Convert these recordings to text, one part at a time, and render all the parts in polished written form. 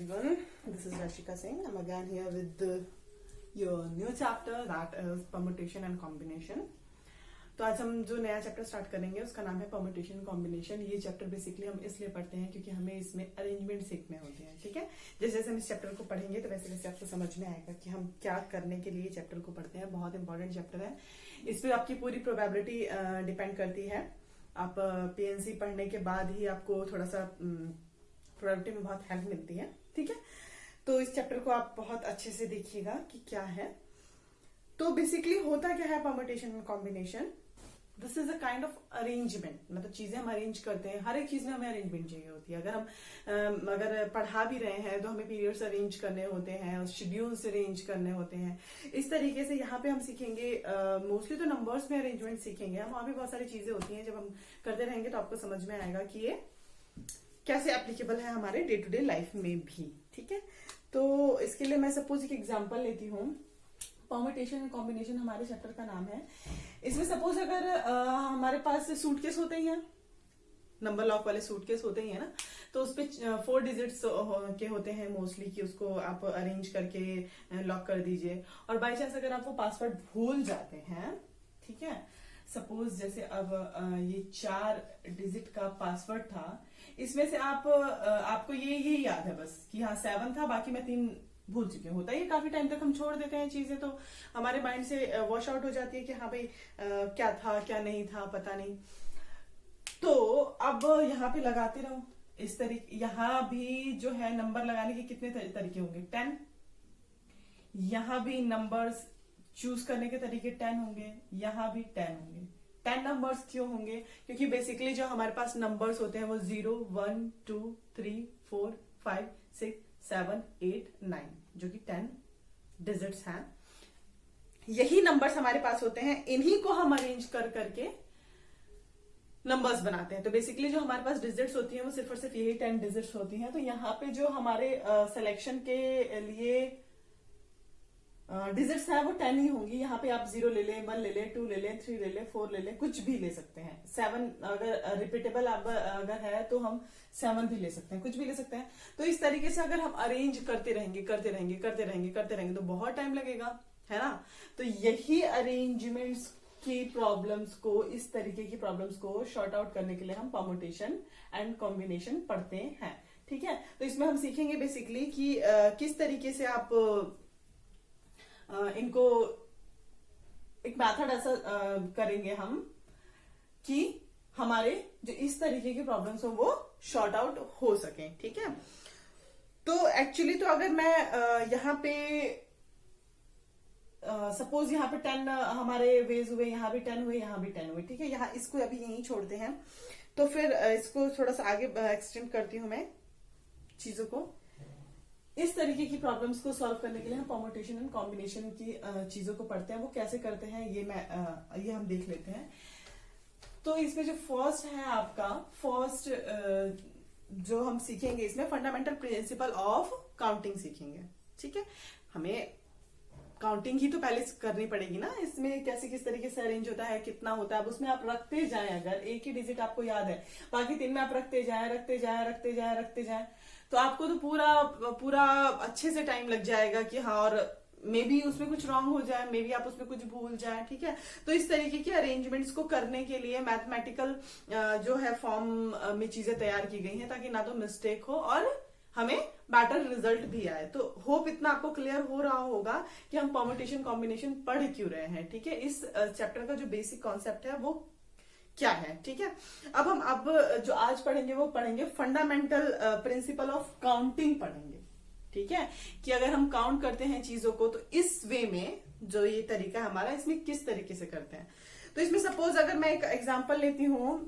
everyone. This is Rashika Singh. I'm again here with your new chapter that is permutation and combination. तो आज हम जो नया chapter start करेंगे उसका नाम है परम्यूटेशन कॉम्बिनेशन. ये चैप्टर बेसिकली हम इसलिए पढ़ते हैं क्योंकि हमें इसमें अरेंजमेंट सीखने होते हैं. ठीक है, जैसे जैसे हम इस चैप्टर को पढ़ेंगे तो वैसे वैसे आपको समझ में आएगा कि हम क्या करने के लिए चैप्टर को पढ़ते हैं. बहुत इंपॉर्टेंट चैप्टर है. इस पर आपकी पूरी प्रोबेबिलिटी डिपेंड करती है. आप पीएनसी पढ़ने के बाद ही आपको थोड़ा सा प्रोबेबिलिटी में बहुत हेल्प मिलती है. ठीक है, तो इस चैप्टर को आप बहुत अच्छे से देखिएगा कि क्या है. तो बेसिकली होता क्या है permutation and combination. This is a kind of arrangement. मतलब चीजें हम अरेंज करते हैं. हर एक चीज में हमें अरेंजमेंट चाहिए होती है. अगर पढ़ा भी रहे हैं तो हमें पीरियड्स अरेंज करने होते हैं, शेड्यूल्स अरेंज करने होते हैं. इस तरीके से यहाँ पे हम सीखेंगे. मोस्टली तो नंबर्स में अरेंजमेंट सीखेंगे हम. वहां भी बहुत सारी चीजें होती हैं. जब हम करते रहेंगे तो आपको समझ में आएगा कि ये कैसे एप्लीकेबल है हमारे डे टू डे लाइफ में भी. ठीक है, तो इसके लिए मैं सपोज एक एग्जांपल लेती हूँ. परम्यूटेशन एंड कॉम्बिनेशन हमारे चैप्टर का नाम है. इसमें सपोज अगर हमारे पास सूटकेस होते ही हैं, नंबर लॉक वाले सूटकेस होते ही है ना, तो उसपे 4 डिजिट्स के होते हैं मोस्टली कि उसको आप अरेंज करके लॉक कर दीजिए. और बाय चांस अगर आप वो पासवर्ड भूल जाते हैं, ठीक है, सपोज जैसे अब ये 4 डिजिट का पासवर्ड था, इसमें से आपको ये याद है बस कि हाँ 7 था, बाकी मैं 3 भूल चुके. होता है काफी टाइम तक हम छोड़ देते हैं चीजें, तो हमारे माइंड से वॉश आउट हो जाती है कि हाँ भाई क्या था क्या नहीं था पता नहीं. तो अब यहाँ पे लगाते रहो इस तरीके. यहाँ भी जो है नंबर लगाने के कितने तरीके होंगे? 10. यहाँ भी नंबर्स चूज करने के तरीके 10 होंगे. यहाँ भी 10 होंगे. 10 नंबर्स क्यों होंगे? क्योंकि बेसिकली जो हमारे पास नंबर्स होते हैं वो 0, 1, 2, 3, 4, 5, 6, 7, 8, 9 जो कि 10 डिजिट्स हैं. यही नंबर्स हमारे पास होते हैं. इन्हीं को हम अरेंज करके नंबर्स बनाते हैं. तो बेसिकली जो हमारे पास डिजिट्स होती हैं वो सिर्फ और सिर्फ यही 10 डिजिट्स होती हैं. तो यहाँ पे जो हमारे सिलेक्शन के लिए डिजिट्स है वो 10 ही होंगी. यहाँ पे आप 0 ले लें, 1 ले लें, 2 ले लें, 3 ले लें, 4 ले लें, कुछ भी ले सकते हैं. 7 अगर रिपीटेबल अगर है तो हम 7 भी ले सकते हैं, कुछ भी ले सकते हैं. तो इस तरीके से अगर हम अरेंज करते रहेंगे तो बहुत टाइम लगेगा, है ना. तो यही अरेंजमेंट्स की प्रॉब्लम्स को, इस तरीके की प्रॉब्लम्स को शॉर्ट आउट करने के लिए हम परम्यूटेशन एंड कॉम्बिनेशन पढ़ते हैं. ठीक है, तो इसमें हम सीखेंगे बेसिकली कि किस तरीके से आप इनको एक मेथड ऐसा करेंगे हम कि हमारे जो इस तरीके की प्रॉब्लम्स हो वो शॉर्ट आउट हो सके. ठीक है, तो एक्चुअली तो अगर मैं यहाँ पे सपोज यहाँ पे 10 हमारे वेज हुए, यहाँ भी 10 हुए, यहाँ भी 10 हुए. ठीक है, यहाँ इसको अभी यहीं छोड़ते हैं. तो फिर इसको थोड़ा सा आगे एक्सटेंड करती हूं मैं चीजों को. इस तरीके की प्रॉब्लम्स को सॉल्व करने के लिए हम परम्यूटेशन एंड कॉम्बिनेशन की चीजों को पढ़ते हैं. वो कैसे करते हैं ये हम देख लेते हैं. तो इसमें जो फर्स्ट है आपका जो हम सीखेंगे इसमें फंडामेंटल प्रिंसिपल ऑफ काउंटिंग सीखेंगे. ठीक है, हमें काउंटिंग ही तो पहले करनी पड़ेगी ना. इसमें कैसे किस तरीके से अरेंज होता है, कितना होता है, अब उसमें आप रखते जाएं. अगर एक ही डिजिट आपको याद है, बाकी 3 में आप रखते जाएं तो आपको तो पूरा अच्छे से टाइम लग जाएगा कि हाँ, और मे बी उसमें कुछ रॉन्ग हो जाए, मे बी आप उसमें कुछ भूल जाए. ठीक है, तो इस तरीके के अरेंजमेंट्स को करने के लिए मैथमेटिकल जो है फॉर्म में चीजें तैयार की गई हैं ताकि ना तो मिस्टेक हो और हमें बेटर रिजल्ट भी आए. तो होप इतना आपको क्लियर हो रहा होगा कि हम परम्यूटेशन कॉम्बिनेशन पढ़ क्यों रहे हैं. ठीक है, इस चैप्टर का जो बेसिक कॉन्सेप्ट है वो क्या है. ठीक है, अब जो आज पढ़ेंगे वो पढ़ेंगे फंडामेंटल प्रिंसिपल ऑफ काउंटिंग पढ़ेंगे. ठीक है, कि अगर हम काउंट करते हैं चीजों को तो इस वे में जो ये तरीका हमारा, इसमें किस तरीके से करते हैं. तो इसमें सपोज अगर मैं एक एग्जांपल लेती हूँ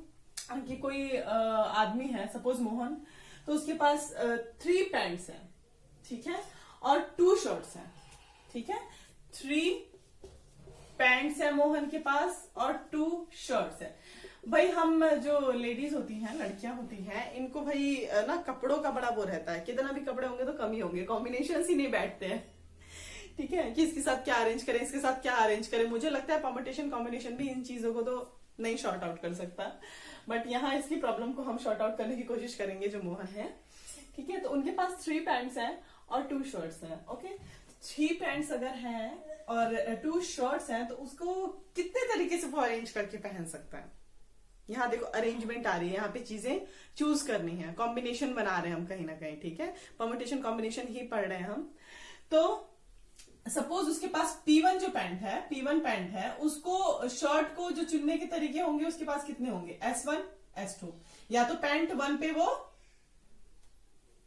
कि कोई आदमी है, सपोज मोहन, तो उसके पास 3 पैंट्स हैं. ठीक है, और 2 शर्ट्स हैं. ठीक है, 3 पैंट्स है मोहन के पास और 2 शर्ट्स है. भाई हम जो लेडीज होती हैं, लड़कियां होती हैं, इनको भाई ना कपड़ों का बड़ा वो रहता है. कितना भी कपड़े होंगे तो कम ही होंगे, कॉम्बिनेशन ही नहीं बैठते हैं. ठीक है, कि इसके साथ क्या अरेंज करें, इसके साथ क्या अरेंज करें. मुझे लगता है परम्यूटेशन कॉम्बिनेशन भी इन चीजों को तो नहीं शॉर्ट आउट कर सकता, बट यहाँ इसकी प्रॉब्लम को हम शॉर्ट आउट करने की कोशिश करेंगे जो मोहन है. ठीक है। तो उनके पास 3 पैंट्स हैं और 2 शर्ट्स हैं। ओके, 3 पैंट्स अगर हैं और 2 शर्ट्स हैं तो उसको कितने तरीके से वो अरेंज करके पहन सकता है। यहाँ देखो अरेंजमेंट आ रही है, यहाँ पे चीजें चूज करनी है, कॉम्बिनेशन बना रहे हैं हम कहीं ना कहीं, ठीक है, परम्यूटेशन कॉम्बिनेशन ही पढ़ रहे हैं हम। तो सपोज उसके पास P1 जो पैंट है, P1 पैंट है, उसको शर्ट को जो चुनने के तरीके होंगे उसके पास कितने होंगे, S1 S2, या तो पैंट 1 पे वो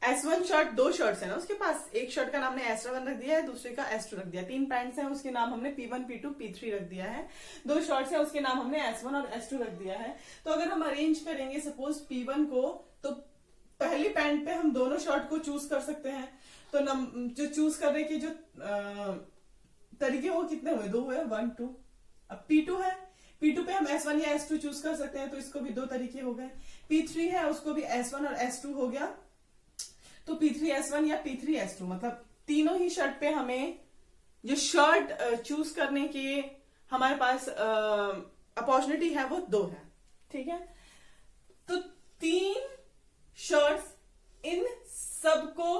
S1 शर्ट, 2 शर्ट्स है ना उसके पास, एक शर्ट का नाम हमने S1 रख दिया है, दूसरे का S2 रख दिया, 3 पैंट्स हैं उसके नाम हमने P1 P2 P3 रख दिया है, 2 शर्ट्स हैं उसके नाम हमने S1 और S2 रख दिया है। तो अगर हम अरेंज करेंगे सपोज P1 को, तो पहली पैंट पे हम दोनों शर्ट को चूज कर सकते हैं। तो जो चूज करने के जो तरीके वो कितने हुए, 2 हुए, 1 2। अब P2 है, P2 पे हम S1 या S2 चूज कर सकते हैं, तो इसको भी 2 तरीके हो गए। P3 है, उसको भी S1 और S2 हो गया, तो P3 S1 या P3 S2, मतलब तीनों ही शर्ट पे हमें जो शर्ट चूज करने की हमारे पास अपॉर्चुनिटी है वो 2 है, ठीक है। तो 3 शर्ट्स, इन सबको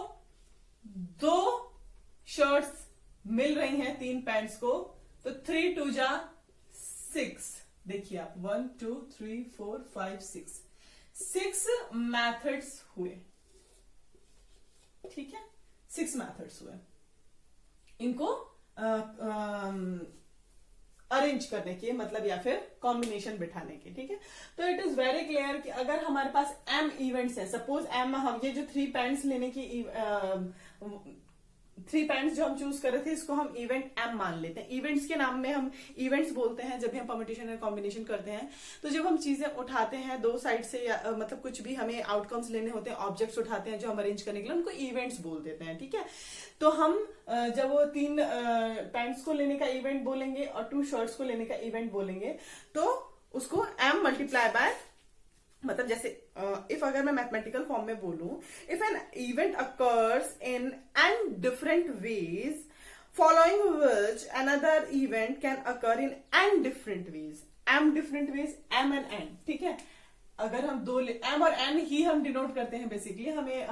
2 शर्ट्स मिल रही हैं 3 पैंट्स को, तो 3 2 जा 6, देखिए आप 1 2 3 4 5 6 मैथड्स हुए, ठीक है, 6 मैथड्स हुए इनको अरेंज करने के, मतलब या फिर कॉम्बिनेशन बिठाने के, ठीक है। तो इट इज वेरी क्लियर कि अगर हमारे पास M इवेंट्स है, सपोज M, हम ये जो 3 पैंट्स लेने की 3 पैंट्स जो हम चूज कर रहे थे, इसको हम इवेंट M मान लेते हैं। इवेंट्स के नाम में हम इवेंट्स बोलते हैं जब भी हम परम्यूटेशन और कॉम्बिनेशन करते हैं। तो जब हम चीजें उठाते हैं 2 साइड से, या मतलब कुछ भी हमें आउटकम्स लेने होते हैं, ऑब्जेक्ट्स उठाते हैं जो हम अरेंज करने के लिए, उनको इवेंट्स बोल देते हैं, ठीक है। तो हम जब वो 3 पैंट्स को लेने का इवेंट बोलेंगे और 2 शर्ट्स को लेने का इवेंट बोलेंगे, तो उसको M मल्टीप्लाई बाय, मतलब जैसे इफ अगर मैं मैथमेटिकल फॉर्म में बोलूं, if an event occurs in n different ways following which another event can occur in n different ways, m different ways, m and n, ठीक है। अगर हम 2 m और n ही हम डिनोट करते हैं बेसिकली, हमें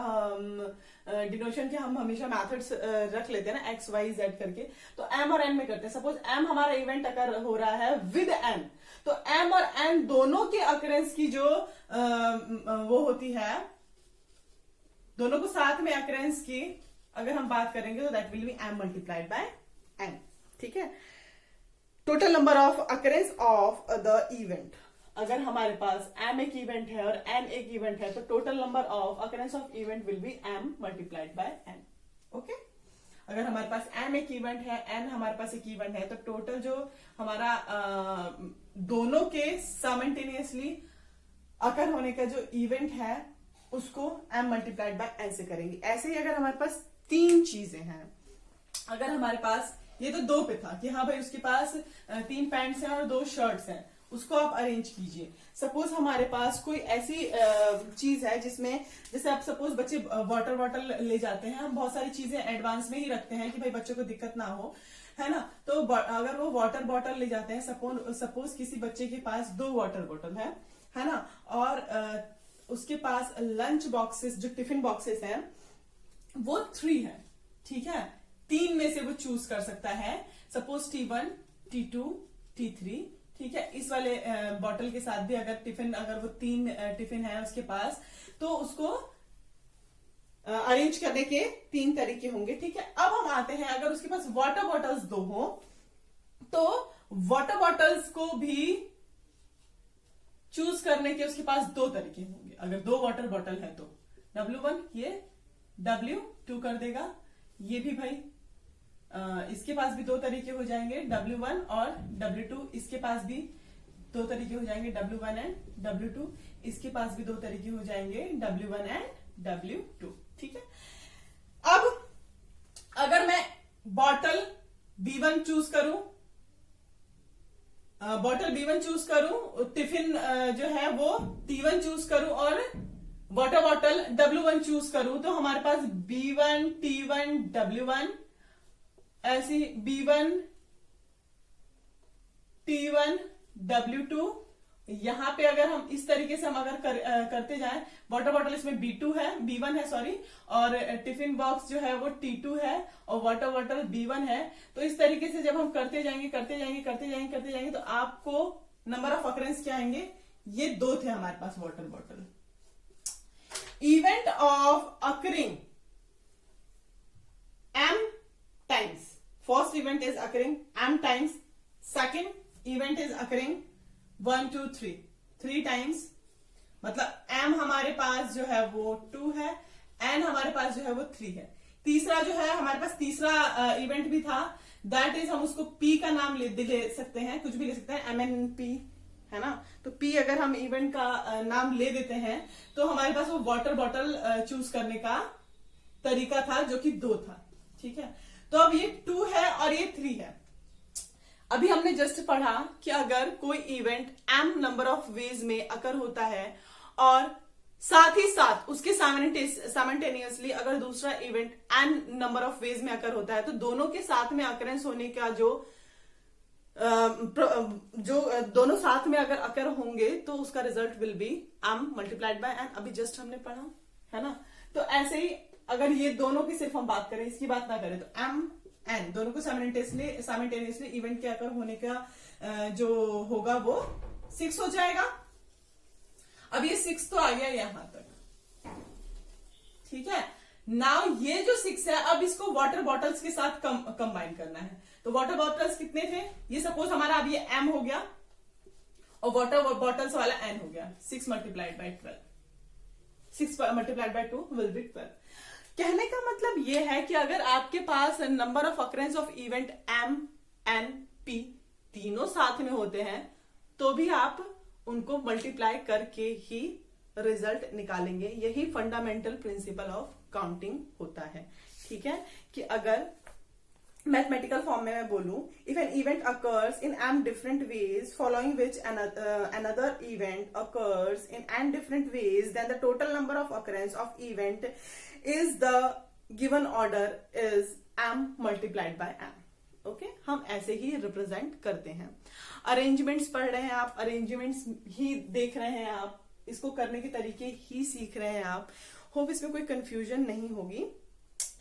डिनोशन के हम हमेशा मैथड्स रख लेते हैं ना, x y z करके, तो m और n में करते हैं। सपोज m हमारा इवेंट अकर हो रहा है विद n, तो m और n दोनों के अकरेंस की जो वो होती है, दोनों को साथ में अकरेंस की अगर हम बात करेंगे, तो that will be m multiplied by n, ठीक है। Total number of occurrence of the event, अगर हमारे पास m एक इवेंट है और n एक इवेंट है, तो total number of occurrence of event will be m multiplied by n, okay. अगर हमारे पास m एक इवेंट है, n हमारे पास एक इवेंट है, तो टोटल जो हमारा दोनों के साइमल्टेनियसली अकर होने का जो इवेंट है, उसको m मल्टीप्लाइड बाय n से करेंगे। ऐसे ही अगर हमारे पास 3 चीजें हैं, अगर हमारे पास ये तो 2 पे था कि हाँ भाई उसके पास 3 पैंट्स हैं और 2 शर्ट्स हैं, उसको आप अरेंज कीजिए। सपोज हमारे पास कोई ऐसी चीज है जिसमें, जैसे आप सपोज बच्चे वाटर बॉटल ले जाते हैं, हम बहुत सारी चीजें एडवांस में ही रखते हैं कि भाई बच्चों को दिक्कत ना हो, है ना। तो अगर वो वाटर बॉटल ले जाते हैं, सपोज किसी बच्चे के पास 2 वाटर बॉटल है ना, और उसके पास लंच बॉक्सेस, जो टिफिन बॉक्सेस हैं, वो 3 है, ठीक है। 3 में से वो चूज कर सकता है, सपोज T1 T2 T3, ठीक है। इस वाले बॉटल के साथ भी अगर टिफिन, अगर वो 3 टिफिन है उसके पास, तो उसको अरेंज करने के 3 तरीके होंगे, ठीक है। अब हम आते हैं, अगर उसके पास वाटर बॉटल्स 2 हो, तो वाटर बॉटल्स को भी चूज करने के उसके पास 2 तरीके होंगे। अगर 2 वाटर बॉटल है तो W1 ये W2 कर देगा, ये भी भाई इसके पास भी 2 तरीके हो जाएंगे, W1 और W2, इसके पास भी 2 तरीके हो जाएंगे, W1 एंड W2, इसके पास भी 2 तरीके हो जाएंगे, W1 एंड W2, ठीक है। अब अगर मैं बॉटल B1 चूज करूं, टिफिन जो है वो T1 चूज करूं और वाटर बॉटल W1 चूज करूं, तो हमारे पास B1 T1 W1, ऐसी B1 T1 W2 यहाँ पे अगर हम इस तरीके से हम अगर करते जाएं, वाटर बॉटल इसमें B2 है, B1 है सॉरी, और टिफिन बॉक्स जो है वो T2 है और वाटर बॉटल B1 है। तो इस तरीके से जब हम करते जाएंगे तो आपको नंबर ऑफ अकरेंस क्या आएंगे, ये 2 थे हमारे पास water bottle. Event of occurring M times, first event is occurring M times, second event is occurring 1 2 3 times, मतलब M हमारे पास जो है वो 2 है, N हमारे पास जो है वो 3 है। तीसरा जो है हमारे पास तीसरा इवेंट भी था, दैट इज हम उसको P का नाम ले सकते हैं, कुछ भी ले सकते हैं, MNP है ना। तो P अगर हम इवेंट का नाम ले देते हैं तो हमारे पास वो वाटर बॉटल चूज करने का तरीका था जो कि 2 था, ठीक है। तो अब ये 2 है और ये 3 है। अभी हमने जस्ट पढ़ा कि अगर कोई event M number of ways में अकर होता है और साथ ही साथ उसके साइमल्टेनियसली अगर दूसरा event N number of ways में अकर होता है, तो दोनों के साथ में अकरेंस होने का जो दोनों साथ में अगर अकर होंगे तो उसका result will be M multiplied by N। अभी जस्ट हमने पढ़ा है ना। तो ऐसे ही अगर ये दोनों की सिर्फ हम बात करें, इसकी बात ना करें, तो M N दोनों को साइमल्टेनियसली इवेंट के अकर होने का जो होगा वो 6 हो जाएगा। अब ये 6 तो आ गया यहां तक, ठीक है। नाउ ये जो 6 है, अब इसको वाटर बॉटल्स के साथ कंबाइन करना है। तो वाटर बॉटल्स कितने थे, ये सपोज हमारा अब ये M हो गया और वाटर बॉटल्स वाला N हो गया। 6 multiplied by 12, 6 multiplied by 2 will be 12। कहने का मतलब ये है कि अगर आपके पास number of occurrence of event M N P तीनों साथ में होते हैं तो भी आप उनको मल्टीप्लाई करके ही रिजल्ट निकालेंगे। यही फंडामेंटल प्रिंसिपल ऑफ काउंटिंग होता है, ठीक है। कि अगर मैथमेटिकल फॉर्म में मैं बोलूं, if an event occurs in M different ways following which another event occurs in N different ways, then the total number of occurrence of event is the given order is M multiplied by M। Okay, हम ऐसे ही represent करते हैं। Arrangements पढ़ रहे हैं आप, arrangements ही देख रहे हैं आप, इसको करने के तरीके ही सीख रहे हैं आप। होप इसमें कोई कंफ्यूजन नहीं होगी,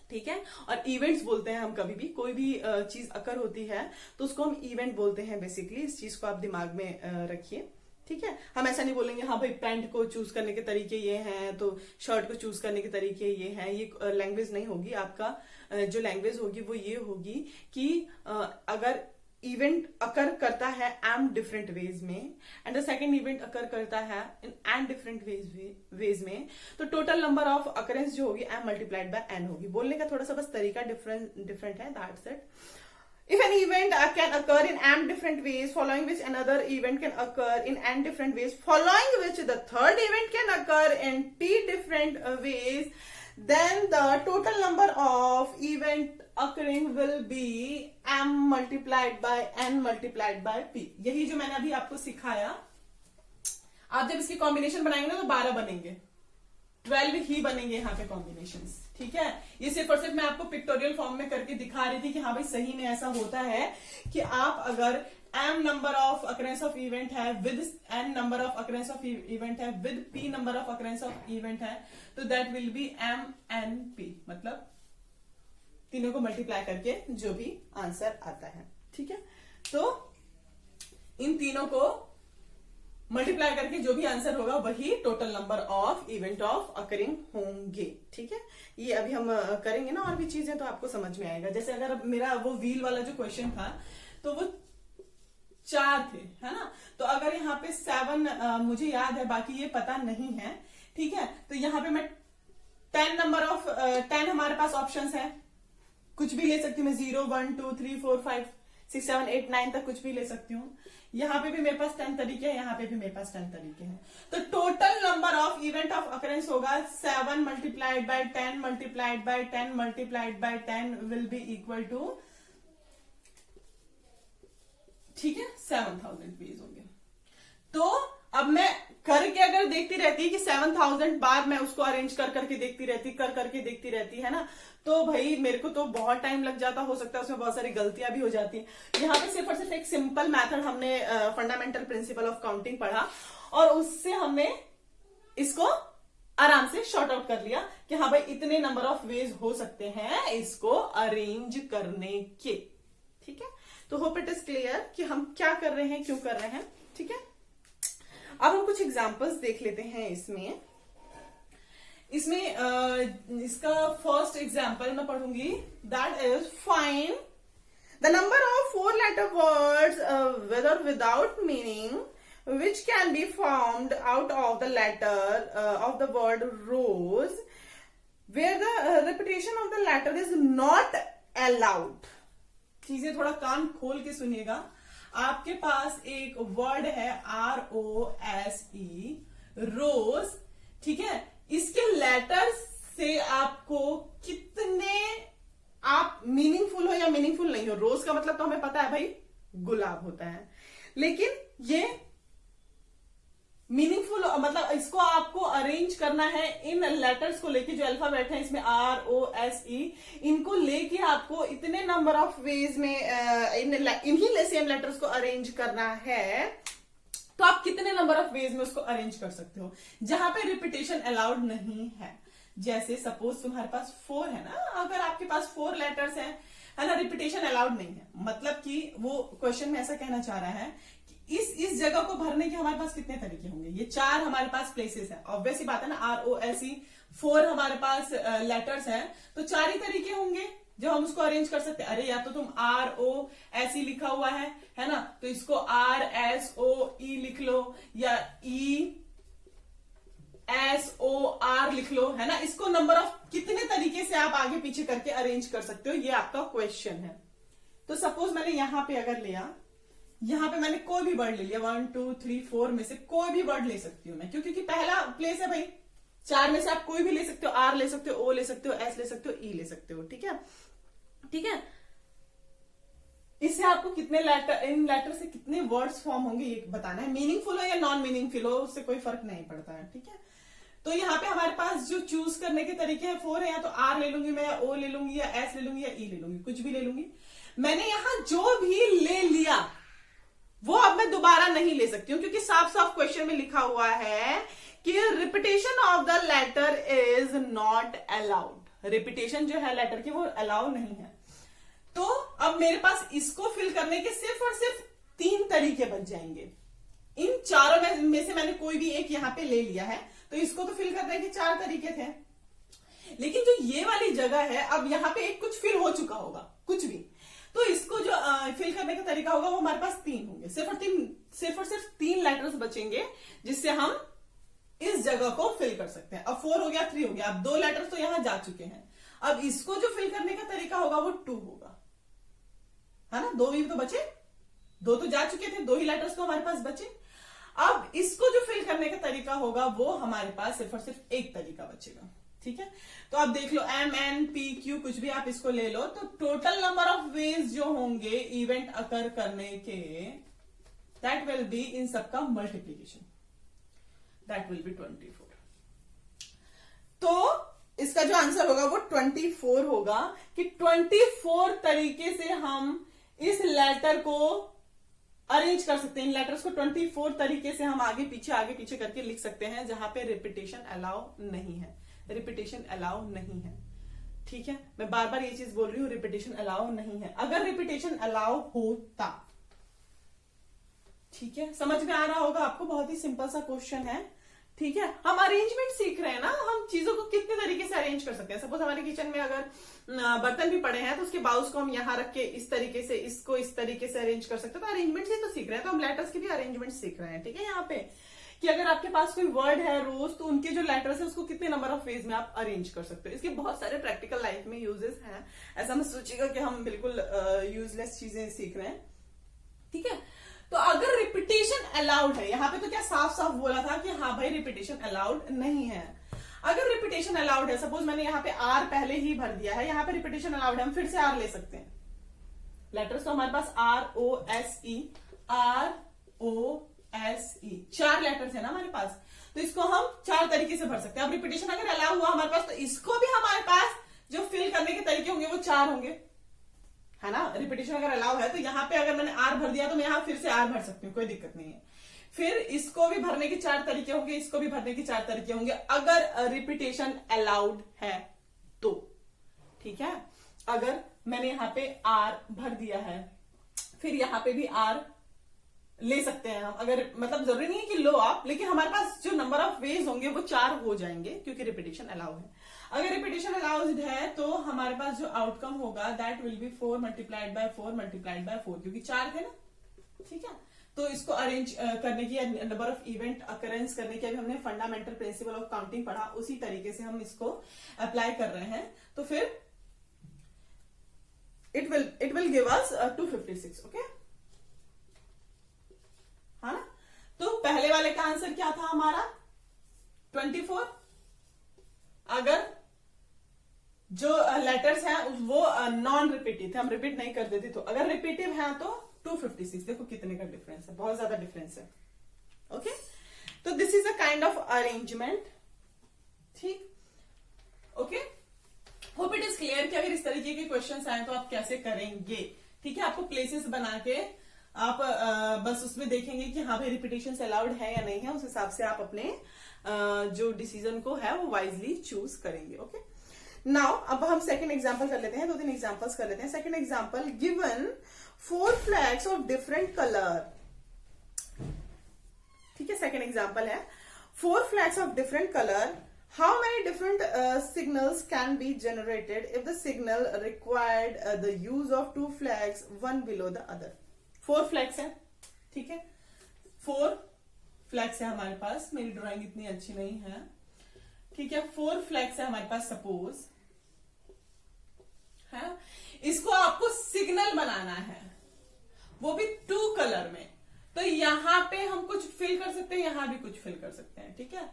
ठीक है। और इवेंट्स बोलते हैं हम, कभी भी कोई भी चीज अकर होती है तो उसको हम इवेंट बोलते हैं बेसिकली। इस चीज को आप दिमाग में रखिए, ठीक है। हम ऐसा नहीं बोलेंगे हाँ भाई पैंट को चूज करने के तरीके ये हैं तो शर्ट को चूज करने के तरीके ये हैं। ये लैंग्वेज नहीं होगी आपका। जो लैंग्वेज होगी वो ये होगी कि अगर इवेंट अकर करता है M डिफरेंट वेज में and the second event occur करता है इन N डिफरेंट वेज में, तो टोटल नंबर ऑफ अकरेंस जो होगी M मल्टीप्लाइड बाय N होगी। बोलने का थोड़ा सा बस तरीका डिफरेंट है, that's it. If an event can occur in M different ways, following which another event can occur in N different ways, following which the third event can occur in P different ways, then the total number of event occurring will be M multiplied by N multiplied by P। यही जो मैंने अभी आपको सिखाया, आप जब इसकी combination बनाएंगे ना तो 12 बनेंगे, 12 ही बनेंगे यहाँ पे कॉम्बिनेशंस, ठीक है। ये सिर्फ और सिर्फ मैं आपको पिक्टोरियल फॉर्म में करके दिखा रही थी कि हाँ भाई सही में ऐसा होता है कि आप अगर M number of occurrence of event है with N number of occurrence of event है with P number of occurrence of event है, तो that will be M N P, मतलब तीनों को मल्टीप्लाई करके जो भी आंसर आता है, ठीक है। तो इन तीनों को मल्टीप्लाई करके जो भी आंसर होगा वही total number of event of occurring होंगे, ठीक है। ये अभी हम करेंगे ना और भी चीजें तो आपको समझ में आएगा। जैसे अगर मेरा वो व्हील वाला जो क्वेश्चन था तो वो 4 थे, है ना। तो अगर यहाँ पे 7 मुझे याद है, बाकी ये पता नहीं है, ठीक है। तो यहाँ पे मैं 10 नंबर ऑफ 10 हमारे पास ऑप्शंस है, कुछ भी ले सकती हूँ मैं, 0 1 2 3 4 5 6 7 8 9 तक कुछ भी ले सकती हूँ। यहाँ पे भी मेरे पास 10 तरीके हैं, यहाँ पे भी मेरे पास 10 तरीके हैं। तो total number of event of occurrence होगा 7 multiplied by 10 multiplied by 10 multiplied by 10 will be equal to, ठीक है, 7000 पेज होंगे। तो अब मैं करके अगर देखती रहती है कि 7000 बार मैं उसको अरेंज कर करके देखती रहती है ना, तो भाई मेरे को तो बहुत टाइम लग जाता, हो सकता है उसमें बहुत सारी गलतियां भी हो जाती हैं। यहाँ पे सिर्फ और सिर्फ एक सिंपल मेथड हमने फंडामेंटल प्रिंसिपल ऑफ काउंटिंग पढ़ा और उससे हमने इसको आराम से शॉर्ट आउट कर लिया कि हाँ भाई इतने नंबर ऑफ वेज हो सकते हैं इसको अरेंज करने के। ठीक है, तो होप इट इज क्लियर कि हम क्या कर रहे हैं, क्यों कर रहे हैं। ठीक है, अब हम कुछ एग्जांपल्स देख लेते हैं इसमें इसका फर्स्ट एग्जांपल मैं पढ़ूंगी, that is find the number of 4 letter words with or without meaning which can be formed out of the letter of the word rose where the repetition of the letter is not allowed। चीजें थोड़ा कान खोल के सुनिएगा। आपके पास एक word है ROSE, रोज। ठीक है, इसके लेटर्स से आपको कितने आप मीनिंगफुल हो या मीनिंगफुल नहीं हो, रोज का मतलब तो हमें पता है भाई गुलाब होता है, लेकिन ये मीनिंगफुल मतलब इसको आपको अरेंज करना है इन लेटर्स को लेके, जो अल्फाबेट है इसमें ROSE, इनको लेके आपको इतने नंबर ऑफ वेज में इन्हीं सेम लेटर्स को अरेंज करना है, तो आप कितने नंबर ऑफ वेज में उसको अरेंज कर सकते हो जहां पे रिपीटेशन अलाउड नहीं है। जैसे सपोज तुम्हारे पास 4 है ना, अगर आपके पास 4 लेटर्स हैं, है ना, रिपीटेशन अलाउड नहीं है, मतलब कि वो क्वेश्चन में ऐसा कहना चाह रहा है कि इस जगह को भरने के हमारे पास कितने तरीके होंगे। ये 4 हमारे पास प्लेसेस है, ऑब्वियस ही बात है ना, ROSE 4 हमारे पास लेटर्स हैं, तो 4 ही तरीके होंगे जो हम उसको अरेंज कर सकते हैं। अरे या तो तुम ROSE लिखा हुआ है ना, तो इसको RSOE लिख लो, या ESOR लिख लो, है ना। इसको नंबर ऑफ कितने तरीके से आप आगे पीछे करके अरेंज कर सकते हो, ये आपका क्वेश्चन है। तो सपोज मैंने यहां पे अगर लिया, यहां पे मैंने कोई भी वर्ड ले लिया, 1 2 3 4 में से कोई भी वर्ड ले सकती हूं मैं, क्योंकि पहला प्लेस है भाई, 4 में से आप कोई भी ले सकते हो, R ले सकते हो, O ले सकते हो, S ले सकते हो, E ले सकते हो। ठीक है, ठीक है, इससे आपको कितने लेटर, इन लेटर से कितने वर्ड्स फॉर्म होंगे ये बताना है। मीनिंगफुल हो या नॉन मीनिंगफुल हो, उससे कोई फर्क नहीं पड़ता है। ठीक है, तो यहाँ पे हमारे पास जो चूज करने के तरीके हैं 4 है, या तो R ले लूंगी मैं, या O ले लूंगी, या S ले लूंगी, या E ले लूंगी, कुछ भी ले लूंगी। मैंने यहां जो भी ले लिया वो अब मैं दोबारा नहीं ले सकती हूं, क्योंकि साफ साफ क्वेश्चन में लिखा हुआ है कि repetition of the letter is not allowed. Repetition जो है लेटर की वो अलाउ नहीं है। तो अब मेरे पास इसको फिल करने के सिर्फ और सिर्फ 3 तरीके बच जाएंगे। इन चारों में से मैंने कोई भी एक यहां पे ले लिया है, तो इसको तो फिल करने के 4 तरीके थे, लेकिन जो ये वाली जगह है, अब यहां पे एक कुछ फिल हो चुका होगा, कुछ भी, तो इसको जो फिल करने का तरीका होगा वो हमारे पास 3 होंगे। सिर्फ और सिर्फ 3 लेटर्स बचेंगे जिससे हम इस जगह को फिल कर सकते हैं। अब 4 हो गया, 3 हो गया, अब 2 लेटर्स तो यहां जा चुके हैं। अब इसको जो फिल करने का तरीका होगा वो 2 होगा, है ना। 2 भी तो बचे, 2 तो जा चुके थे, 2 ही लेटर्स तो हमारे पास बचे। अब इसको जो फिल करने का तरीका होगा वो हमारे पास सिर्फ और सिर्फ एक तरीका बचेगा। ठीक है, तो आप देख लो MNPQ कुछ भी आप इसको ले लो, तो टोटल नंबर ऑफ वेज जो होंगे इवेंट अकर करने के, दैट विल बी इन सबका मल्टीप्लीकेशन, दैट विल बी 24। तो इसका जो आंसर होगा वो 24 होगा, कि 24 तरीके से हम इस लेटर को अरेंज कर सकते हैं। इन लेटर्स को 24 तरीके से हम आगे पीछे करके लिख सकते हैं, जहां पे रिपीटेशन अलाउ नहीं है। रिपीटेशन अलाउ नहीं है, ठीक है, मैं बार बार ये चीज बोल रही हूं, रिपीटेशन अलाउ नहीं है। अगर रिपीटेशन अलाउ होता, ठीक है, समझ में आ रहा होगा आपको, बहुत ही सिंपल सा क्वेश्चन है। ठीक है, हम अरेंजमेंट सीख रहे हैं ना, हम चीजों को कितने तरीके से अरेंज कर सकते हैं। सपोज हमारे किचन में अगर बर्तन भी पड़े हैं, तो उसके बाउल्स को हम यहां रख के इस तरीके से, इसको इस तरीके से अरेंज कर सकते हैं। तो अरेंजमेंट से तो सीख रहे हैं, तो हम लेटर्स की भी अरेंजमेंट सीख रहे हैं। ठीक है, यहाँ पे कि अगर आपके पास कोई वर्ड है रोज, तो उनके जो लेटर्स है उसको कितने नंबर ऑफ वेज में आप अरेंज कर सकते हो। इसके बहुत सारे प्रैक्टिकल लाइफ में यूजेस हैं, ऐसा मत सोचिएगा कि हम बिल्कुल यूजलेस चीजें सीख रहे हैं। ठीक है, तो अगर रिपीटेशन अलाउड है, यहां पे तो क्या साफ साफ बोला था कि हाँ भाई रिपीटेशन अलाउड नहीं है। अगर रिपीटेशन अलाउड है, सपोज मैंने यहाँ पे R पहले ही भर दिया है, यहाँ पे रिपीटेशन अलाउड है, हम फिर से R ले सकते हैं। लेटर्स तो हमारे पास ROSE 4 लेटर्स है ना हमारे पास, तो इसको हम 4 तरीके से भर सकते हैं। अब रिपीटेशन अगर अलाउ हुआ हमारे पास, तो इसको भी हमारे पास जो फिल करने के तरीके होंगे वो 4 होंगे, है ना। रिपीटेशन अगर अलाउ है तो यहाँ पे अगर मैंने आर भर दिया तो मैं यहाँ फिर से आर भर सकती हूँ, कोई दिक्कत नहीं है। फिर इसको भी भरने के 4 तरीके होंगे, इसको भी भरने के 4 तरीके होंगे, अगर रिपीटेशन अलाउड है तो, ठीक है। अगर मैंने यहाँ पे आर भर दिया है, फिर यहाँ पे भी आर ले सकते हैं हम, अगर मतलब जरूरी नहीं है कि लो आप, लेकिन हमारे पास जो नंबर ऑफ वेज होंगे वो 4 हो जाएंगे क्योंकि रिपीटेशन अलाउ है। अगर रिपीटेशन अलाउड है तो हमारे पास जो आउटकम होगा that will B 4 multiplied by 4 multiplied by 4, क्योंकि 4 थे ना, ठीक है। तो इसको अरेंज करने की, नंबर ऑफ इवेंट अकरेंस करने की, अभी हमने फंडामेंटल प्रिंसिपल ऑफ काउंटिंग पढ़ा, उसी तरीके से हम इसको अप्लाई कर रहे हैं। तो फिर it will give us 256, okay, हाँ ना। तो पहले वाले का आंसर क्या था हमारा 24। अगर जो लेटर्स हैं वो नॉन रिपीटिव थे, हम रिपीट नहीं करते थे, तो अगर रिपीटिव है तो 256। देखो कितने का डिफरेंस है, बहुत ज्यादा डिफरेंस है, ओके। तो this is a kind of arrangement, ठीक, okay. Hope it is clear कि अगर इस तरीके के क्वेश्चंस आए तो आप कैसे करेंगे, ठीक है। आपको प्लेसेस बना के आप बस उसमें देखेंगे कि हाँ भाई रिपीटेशन अलाउड है या नहीं है, उस हिसाब से आप अपने जो डिसीजन को है वो वाइजली चूज करेंगे, ओके। नाउ अब हम सेकंड एग्जांपल कर लेते हैं, 2-3 एग्जांपल्स कर लेते हैं। Second example, given 4 flags of different colour, ठीक है। सेकंड एग्जांपल है 4 flags of different colour, how many different signals can be generated if the signal required the use of 2 flags one below the other. 4 flags है, ठीक है, 4 flags है हमारे पास, मेरी drawing इतनी अच्छी नहीं है, ठीक है। 4 फ्लैग्स है हमारे पास, सपोज है, इसको आपको सिग्नल बनाना है, वो भी 2 कलर में। तो यहां पे हम कुछ फिल कर सकते हैं, यहां भी कुछ फिल कर सकते हैं, ठीक है।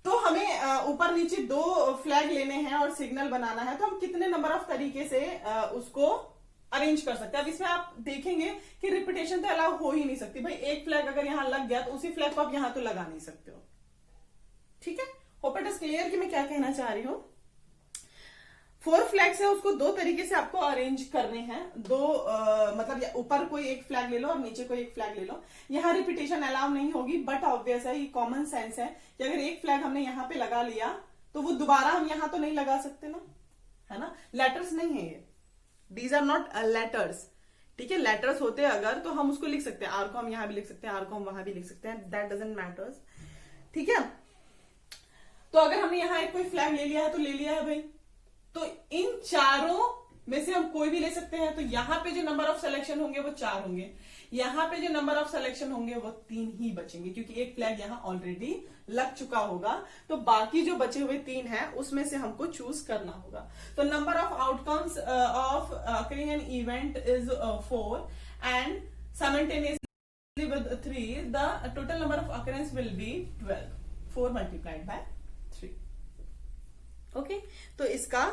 तो हमें ऊपर नीचे 2 फ्लैग लेने हैं और सिग्नल बनाना है, तो हम कितने नंबर ऑफ तरीके से उसको अरेंज कर सकते हैं। अब इसमें आप देखेंगे कि रिपीटेशन तो अलाउ हो ही नहीं सकती भाई। एक फ्लैग अगर यहां लग गया तो उसी फ्लैग को आप यहां तो लगा नहीं सकते हो, ठीक है। होप इट इज क्लियर कि मैं क्या कहना चाह रही हूं। 4 फ्लैग्स है, उसको 2 तरीके से आपको अरेंज करने हैं। मतलब ऊपर कोई एक फ्लैग ले लो और नीचे कोई एक फ्लैग ले लो। यहां रिपीटेशन अलाउ नहीं होगी, बट ऑब्वियस है, ये कॉमन सेंस है कि अगर एक फ्लैग हमने यहां पे लगा लिया तो वो दोबारा हम यहां तो नहीं लगा सकते ना, है ना। लेटर्स नहीं है ये, दीज आर नॉट लेटर्स, ठीक है। लेटर्स होते अगर तो हम उसको लिख सकते हैं, आर को हम यहां भी लिख सकते हैं, आर को हम वहां भी लिख सकते हैं, दैट डजंट मैटर्स, ठीक है। तो अगर हमने यहां एक कोई फ्लैग ले लिया है तो ले लिया है भाई, तो इन चारों में से हम कोई भी ले सकते हैं। तो यहां पे जो नंबर ऑफ सिलेक्शन होंगे वो 4 होंगे, यहां पे जो नंबर ऑफ सिलेक्शन होंगे वो 3 ही बचेंगे, क्योंकि एक फ्लैग यहां ऑलरेडी लग चुका होगा। तो बाकी जो बचे हुए 3 हैं उसमें से हमको चूज करना होगा। तो number of outcomes of occurring an event is 4 and simultaneously with 3 the total number of occurrence will be 12, 4 multiplied by 3, okay. तो इसका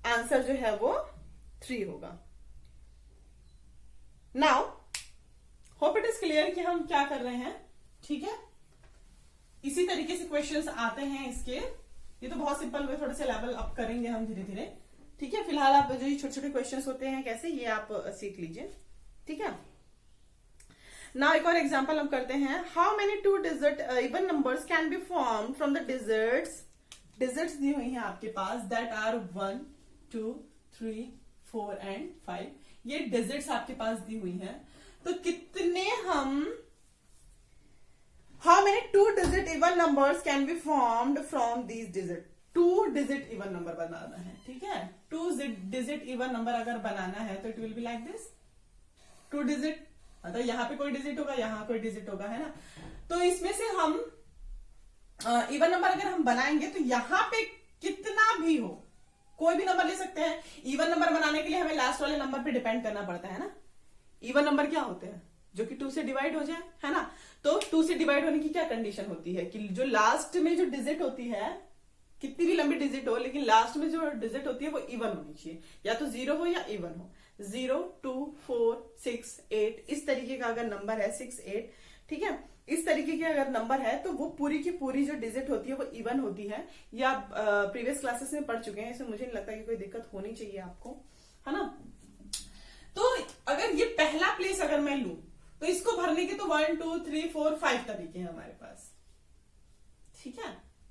आंसर जो है वो 3 होगा। Now hope it is clear कि हम क्या कर रहे हैं, ठीक है। इसी तरीके से क्वेश्चंस आते हैं इसके, ये तो बहुत सिंपल वे, थोड़े से लेवल अप करेंगे हम धीरे धीरे, ठीक है। फिलहाल आप जो छोटे छोटे क्वेश्चंस होते हैं कैसे, ये आप सीख लीजिए, ठीक है। नाउ एक और एग्जांपल हम करते हैं। How many 2 digit even numbers can be form from the digits दी हुई हैं आपके पास, दैट आर 1, 2, 3, 4 एंड 5। ये डिजिट्स आपके पास दी हुई हैं, तो कितने हम, how many 2 digit even numbers can be formed from these digit. 2 digit even number बनाना है, ठीक है। 2 डिजिट इवन नंबर अगर बनाना है तो it will be like this, 2 digit, मतलब यहां पे कोई डिजिट होगा, यहां कोई डिजिट होगा, है ना। तो इसमें से हम इवन नंबर अगर हम बनाएंगे तो यहां पे कितना भी हो, कोई भी नंबर ले सकते हैं। इवन नंबर बनाने के लिए हमें लास्ट वाले नंबर पे डिपेंड करना पड़ता है ना। इवन नंबर क्या होते हैं, जो कि 2 से डिवाइड हो जाए, है ना। तो 2 से डिवाइड होने की क्या कंडीशन होती है कि जो लास्ट में जो डिजिट होती है, कितनी भी लंबी डिजिट हो, लेकिन लास्ट में जो डिजिट होती है वो इवन होनी चाहिए, या तो 0 हो या इवन हो। 0 2 4 6 8 इस तरीके का अगर नंबर है 6 8, ठीक है, इस तरीके के अगर नंबर है तो वो पूरी की पूरी जो डिजिट होती है वो इवन होती है। या प्रीवियस क्लासेस में पढ़ चुके हैं, इसमें मुझे नहीं लगता कि कोई दिक्कत होनी चाहिए आपको, है ना। तो अगर ये पहला प्लेस अगर मैं लूं तो इसको भरने के तो 1 2 3 4 5 तरीके हैं हमारे पास, ठीक है,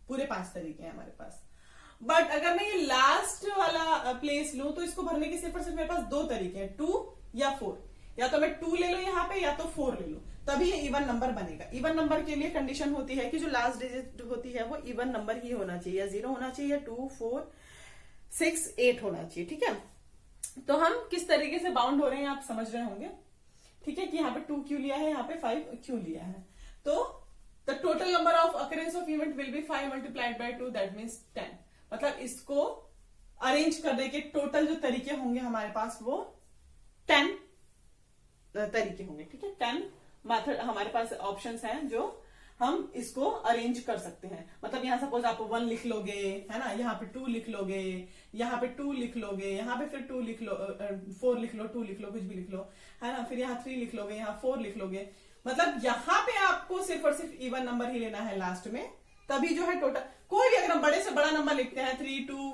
पूरे 5 तरीके हैं हमारे पास। बट अगर मैं ये लास्ट वाला प्लेस लूं तो इसको भरने के सिर्फ और सिर्फ मेरे पास 2 तरीके हैं, 2 या 4। या तो मैं 2 ले लूं यहाँ पे या तो 4 ले लूं, तभी ये इवन नंबर बनेगा। इवन नंबर के लिए कंडीशन होती है कि जो लास्ट डिजिट होती है वो इवन नंबर ही होना चाहिए, या 0 होना चाहिए, या 2 4 6 8 होना चाहिए, ठीक है। तो हम किस तरीके से बाउंड हो रहे हैं आप समझ रहे होंगे, ठीक है, कि यहाँ पे 2 क्यों लिया है, यहाँ पे 5 क्यों लिया है। तो the total number of occurrence of event will be 5 multiplied by 2, that means 10। मतलब इसको अरेंज करने के टोटल जो तरीके होंगे हमारे पास वो 10 तरीके होंगे, ठीक है। 10 मेथड हमारे पास ऑप्शंस हैं जो हम इसको अरेंज कर सकते हैं। मतलब यहाँ सपोज आप 1 लिख लोगे, है ना, यहाँ पे 2 लिख लोगे, यहाँ पे 2 लिख लोगे, यहाँ पे फिर 2 लिख लो, 4 लिख लो, 2 लिख लो, कुछ भी लिख लो, है ना, फिर यहाँ 3 लिख लोगे, यहाँ 4 लिख लोगे। मतलब यहाँ पे आपको सिर्फ और सिर्फ इवन नंबर ही लेना है लास्ट में, तभी जो है टोटल। कोई भी अगर हम बड़े से बड़ा नंबर लिखते हैं 3 2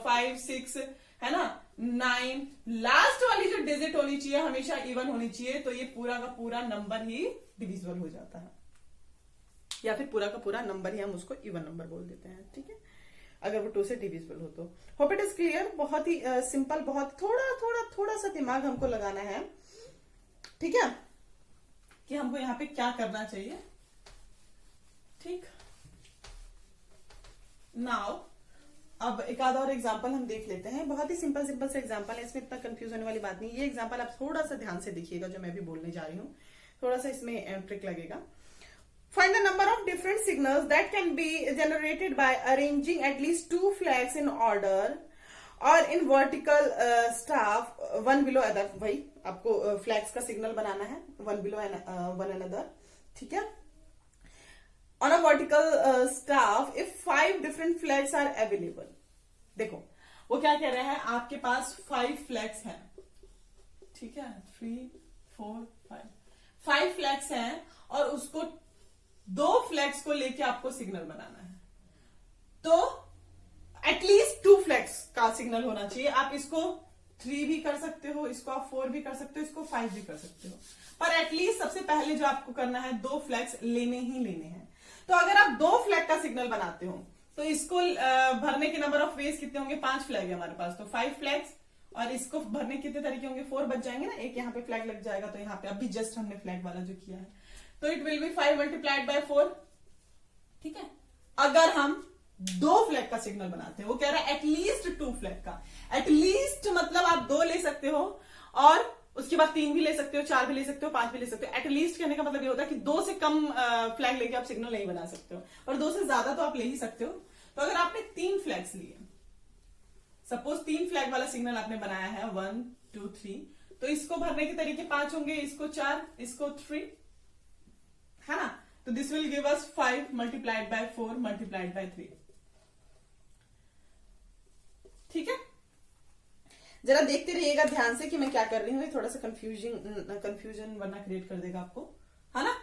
5 6, है ना, 9, लास्ट वाली जो डिजिट होनी चाहिए हमेशा इवन होनी चाहिए, तो ये पूरा का पूरा नंबर ही डिविजिबल हो जाता है, या फिर पूरा का पूरा नंबर ही हम उसको इवन नंबर बोल देते हैं, ठीक है, अगर वो 2 से डिविजिबल हो तो। Hope it is clear. बहुत ही सिंपल, बहुत थोड़ा सा दिमाग हमको लगाना है, ठीक है, कि हमको यहाँ पे क्या करना चाहिए, ठीक। नाउ अब एक आधा और एग्जाम्पल हम देख लेते हैं। बहुत ही सिंपल से एग्जाम्पल है, इसमें इतना कंफ्यूज होने वाली बात नहीं। ये एग्जाम्पल आप थोड़ा सा ध्यान से देखिएगा, जो मैं भी बोलने जा रही हूँ, थोड़ा सा इसमें ट्रिक लगेगा। Find the number of different signals that can be generated by arranging at least 2 flags in order or in vertical staff, one below other। भाई आपको फ्लैग्स का सिग्नल बनाना है, one below one another, ठीक है। On a vertical staff, if 5 different flags are available। देखो वो क्या कह रहे हैं, आपके पास 5 फ्लैग्स हैं, ठीक है, 3 4 5 फ्लैग्स हैं, और उसको 2 फ्लैग्स को लेके आपको सिग्नल बनाना है, तो एटलीस्ट 2 फ्लैग्स का सिग्नल होना चाहिए। आप इसको 3 भी कर सकते हो, इसको आप 4 भी कर सकते हो, इसको 5 भी कर सकते हो, पर एटलीस्ट सबसे पहले जो आपको करना है 2 फ्लैग्स लेने ही लेने हैं। तो अगर आप 2 फ्लैग का सिग्नल बनाते हो तो इसको भरने के नंबर ऑफ वेज कितने होंगे, 5 फ्लैग है हमारे पास, तो 5 फ्लैग्स, और इसको भरने के कितने तरीके होंगे, 4 बच जाएंगे ना, एक यहाँ पे फ्लैग लग जाएगा, तो यहाँ पे अभी जस्ट हमने फ्लैग वाला जो किया है, तो it will be 5 multiplied by 4, ठीक है। अगर हम 2 फ्लैग का सिग्नल बनाते हैं, वो कह रहा है एटलीस्ट 2 फ्लैग का। एटलीस्ट मतलब आप 2 ले सकते हो, और उसके बाद 3 भी ले सकते हो, 4 भी ले सकते हो, 5 भी ले सकते हो। एटलीस्ट कहने का मतलब ये होता है कि 2 से कम फ्लैग लेके आप सिग्नल नहीं बना सकते हो, और 2 से ज्यादा तो आप ले ही सकते हो। तो अगर आपने 3 फ्लैग्स लिए, सपोज 3 फ्लैग वाला सिग्नल आपने बनाया है 1 2 3, तो इसको भरने के तरीके 5 होंगे, इसको 4, इसको 3, है ना, तो this will give us 5 multiplied by 4 multiplied by 3, ठीक है। जरा देखते रहिएगा ध्यान से कि मैं क्या कर रही हूँ, ये थोड़ा सा कंफ्यूजन वरना क्रिएट कर देगा आपको, है ना।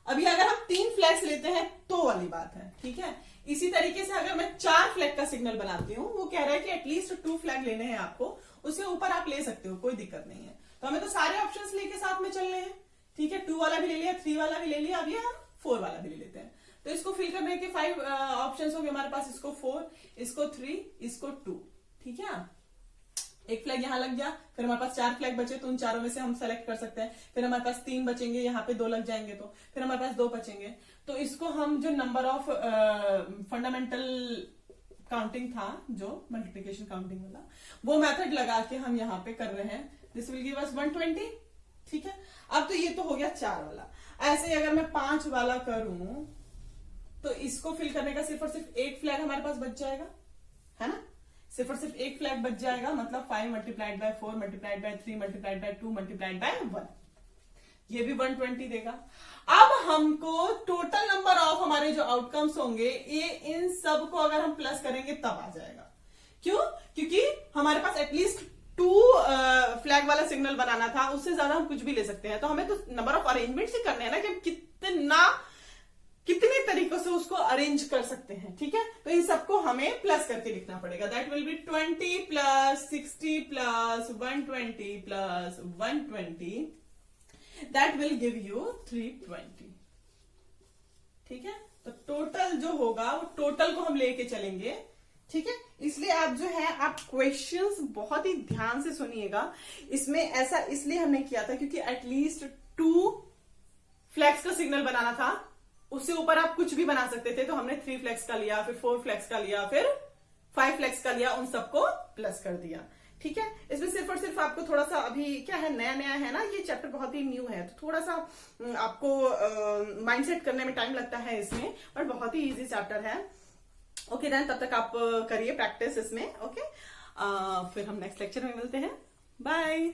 अभी अगर हम 3 फ्लैग्स लेते हैं तो वाली बात है, ठीक है। इसी तरीके से अगर मैं 4 फ्लैग का सिग्नल बनाती हूँ, वो कह रहा है कि एटलीस्ट 2 फ्लैग लेने हैं आपको, उसके ऊपर आप ले सकते हो, कोई दिक्कत नहीं है। तो हमें तो सारे ऑप्शंस लेके साथ में चलने हैं, ठीक है। 2 वाला भी ले लिया, 3 वाला भी ले लिया, अब ये हम 4 वाला भी ले लेते हैं। तो इसको फिल करने के 5 ऑप्शंस होंगे हमारे पास, इसको 4, इसको 3, इसको 2, ठीक है। एक फ्लैग यहां लग गया, फिर हमारे पास 4 फ्लैग बचे, तो उन चारों में से हम सेलेक्ट कर सकते हैं। फिर हमारे पास 3 बचेंगे, यहाँ पे 2 लग जाएंगे, तो फिर हमारे पास 2 बचेंगे। तो इसको हम जो नंबर ऑफ फंडामेंटल काउंटिंग था, जो मल्टीप्लिकेशन काउंटिंग वाला, वो मेथड लगा के हम यहाँ पे कर रहे हैं। दिस विल गिव अस 120, ठीक है। अब तो ये तो हो गया 4 वाला। ऐसे अगर मैं 5 वाला करूं तो इसको फिल करने का सिर्फ और सिर्फ 1 फ्लैग हमारे पास बच जाएगा, है ना, सिर्फ और सिर्फ 1 फ्लैग बच जाएगा। मतलब 5 multiplied by 4 multiplied by 3 multiplied by 2 multiplied by 1, ये भी 120 देगा। अब हमको टोटल नंबर ऑफ हमारे जो आउटकम्स होंगे, ये इन सब को अगर हम प्लस करेंगे तब आ जाएगा। क्यों? क्योंकि हमारे पास एटलीस्ट 2 फ्लैग वाला सिग्नल बनाना था, उससे ज्यादा हम कुछ भी ले सकते हैं। तो हमें तो नंबर ऑफ अरेंजमेंट्स ही करने हैं ना, कि हम कितने तरीकों से उसको अरेंज कर सकते हैं। ठीक है, तो इन सबको हमें प्लस करके लिखना पड़ेगा। That will B 20 plus 60 plus 120 plus 120, that will give you 320। ठीक है, तो टोटल जो होगा वो टोटल को हम लेके चलेंगे। ठीक है, इसलिए आप जो है आप क्वेश्चंस बहुत ही ध्यान से सुनिएगा। इसमें ऐसा इसलिए हमने किया था क्योंकि एटलीस्ट 2 फ्लैग्स का सिग्नल बनाना था, उससे ऊपर आप कुछ भी बना सकते थे। तो हमने 3 फ्लैग्स का लिया, फिर 4 फ्लैग्स का लिया, फिर 5 फ्लैग्स का लिया, उन सबको प्लस कर दिया। ठीक है, इसमें सिर्फ और सिर्फ आपको थोड़ा सा अभी क्या है, नया नया है ना, ये चैप्टर बहुत ही न्यू है, तो थोड़ा सा आपको माइंडसेट करने में टाइम लगता है इसमें, और बहुत ही इजी चैप्टर है। ओके देन, तब तक आप करिए प्रैक्टिस इसमें। ओके, फिर हम नेक्स्ट लेक्चर में मिलते हैं। बाय।